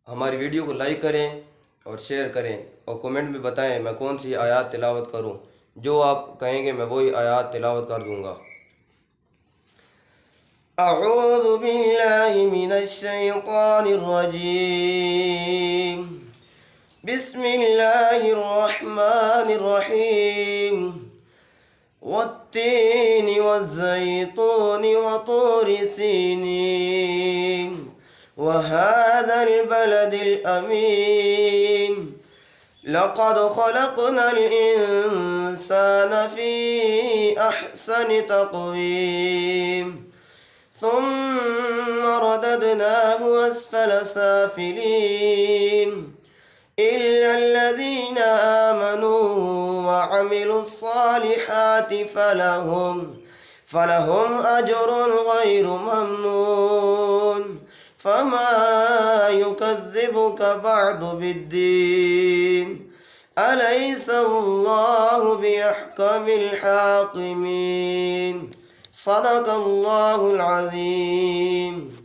हमारी वीडियो को लाइक करें और शेयर करें और कमेंट में बताएं मैं कौन सी आयत तिलावत करूं। जो आप कहेंगे मैं वही आयत तिलावत कर दूंगा। अऊज़ु बिल्लाहि मिनश शैतानिर रजीम। बिस्मिल्लाहिर रहमानिर रहीम। वत्तीनि वज़्ज़ैतूनि वतूरि सीनीन वहाज़ल बलदिल अमीन। लक़द ख़लक़नल इंसान फ़ी अहसनि तक़वीम सुम्मा रददनाहु अस्फ़ल साफ़िलीन इल्ला الذين آمنوا وعملوا الصالحات فلهم أجر غير ممنون فما يكذبك بعد بالدين أليس الله بأحكم الحاكمين صدق الله العظيم।